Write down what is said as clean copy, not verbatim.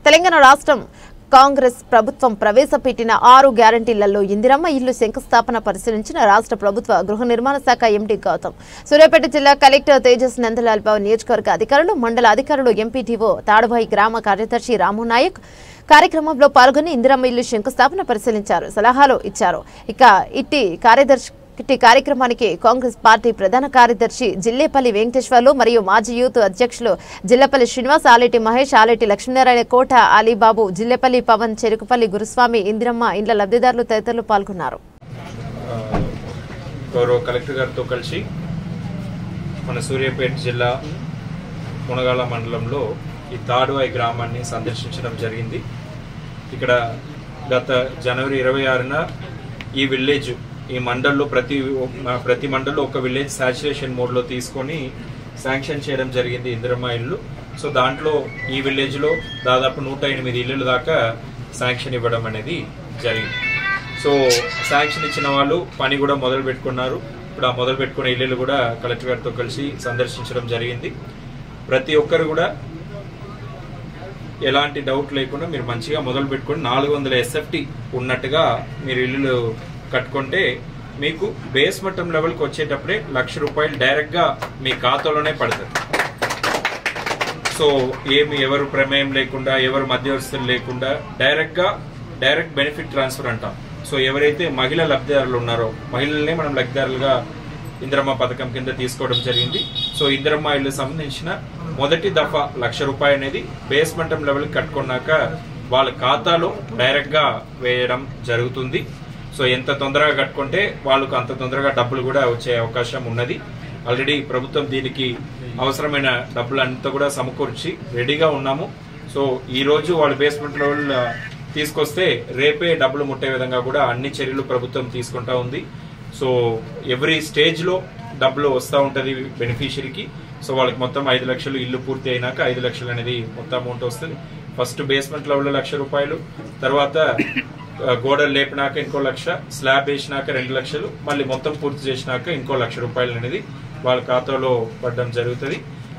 తెలంగాణ రాష్ట్రం కాంగ్రెస్ ప్రభుత్వం ప్రవేశపెట్టిన 6 గ్యారంటీలలో ఇందిరమ్మ ఇల్లు శంకుస్థాపన పరిశీలించిన రాష్ట్ర ప్రభుత్వ గృహ నిర్మాణ శాఖ ఎండీ గౌతమ్. సూర్యాపేట జిల్లా కలెక్టర్ తేజస్ నందలాల్ బాబు, నియోజకవర్గ అధికారులు, మండల అధికారులు, ఎంపీటీఓ తాడుబాయి గ్రామ కార్యదర్శి రాము నాయక్ కార్యక్రమంలో పాల్గొని ఇందిరమ్మ ఇల్లు శంకుస్థాపన పరిశీలించారు, సలహాలు ఇచ్చారు. ఇట్టి కార్యక్రమానికి కాంగ్రెస్ పార్టీ ప్రధాన కార్యదర్శి జిల్లేపల్లి వెంకటేశ్వర్లు మరియు మాజీ యూత్ అధ్యక్షులు జిల్లపల్లి శ్రీనివాస్, ఆలేటి మహేష్, ఆలేటి లక్ష్మీనారాయణ, కోట అలీబాబు, జిల్లేపల్లి పవన్, చెరుకుపల్లి గురుస్వామి, ఇందిరమ్మ ఇండ్ల లబ్ధిదారులు తదితరులు పాల్గొన్నారు. గౌరవ కలెక్టర్ గారితో కలిసి మన సూర్యాపేట జిల్లా మునగాల మండలంలో ఈ తాడువాయి గ్రామాన్ని సందర్శించడం జరిగింది. ఇక్కడ గత జనవరి 26న ఈ విలేజ్ ఈ మండల్లో ప్రతి మండల్లో ఒక విలేజ్ సాచురేషన్ మోడ్లో తీసుకొని శాంక్షన్ చేయడం జరిగింది ఇందిరమ్మ ఇల్లు. సో దాంట్లో ఈ విలేజ్లో దాదాపు 108 ఇళ్ళు దాకా శాంక్షన్ ఇవ్వడం అనేది జరిగింది. సో శాంక్షన్ ఇచ్చిన వాళ్ళు పని కూడా మొదలు పెట్టుకున్నారు. ఇప్పుడు ఆ మొదలు పెట్టుకున్న ఇళ్ళు కూడా కలెక్టర్ గారితో కలిసి సందర్శించడం జరిగింది. ప్రతి ఒక్కరు కూడా ఎలాంటి డౌట్ లేకుండా మీరు మంచిగా మొదలు పెట్టుకొని 400 SFT ఉన్నట్టుగా మీరు ఇల్లు కట్టుకుంటే మీకు బేస్ మట్టం లెవెల్కి వచ్చేటప్పుడే ₹1,00,000 డైరెక్ట్ గా మీ ఖాతాలోనే పడుతుంది. సో ఎవరు ప్రమేయం లేకుండా, ఎవరు మధ్యవర్తులు లేకుండా డైరెక్ట్ బెనిఫిట్ ట్రాన్స్ఫర్ అంటాం. సో ఎవరైతే మహిళా లబ్ధిదారులు ఉన్నారో మహిళలనే మనం లబ్ధిదారులుగా ఇందిరమ్మ పథకం కింద తీసుకోవడం జరిగింది. సో ఇందిరమ్మ ఇల్లు సంబంధించిన మొదటి దఫా ₹1,00,000 అనేది బేస్ మట్టం లెవెల్ కట్టుకున్నాక వాళ్ళ ఖాతాలో డైరెక్ట్ గా వేయడం జరుగుతుంది. సో ఎంత తొందరగా కట్టుకుంటే వాళ్ళకు అంత తొందరగా డబ్బులు కూడా వచ్చే అవకాశం ఉన్నది. ఆల్రెడీ ప్రభుత్వం దీనికి అవసరమైన డబ్బులంతా కూడా సమకూర్చి రెడీగా ఉన్నాము. సో ఈ రోజు వాళ్ళు బేస్మెంట్ లెవెల్ తీసుకొస్తే రేపే డబ్బులు ముట్టే విధంగా కూడా అన్ని చర్యలు ప్రభుత్వం తీసుకుంటా ఉంది. సో ఎవ్రీ స్టేజ్ లో డబ్బులు వస్తూ ఉంటది బెనిఫిషియరీకి. సో వాళ్ళకి మొత్తం 5 లక్షలు ఇల్లు పూర్తి అయినాక 5 లక్షలు అనేది మొత్తం అమౌంట్ వస్తుంది. ఫస్ట్ బేస్మెంట్ లెవెల్ ₹1,00,000, తర్వాత గోడలు లేపినాక ఇంకో 1,00,000, స్లాబ్ వేసినాక 2 లక్షలు, మళ్ళీ మొత్తం పూర్తి చేసినాక ఇంకో ₹1,00,000 అనేది వాళ్ళ ఖాతాలో పడడం జరుగుతుంది.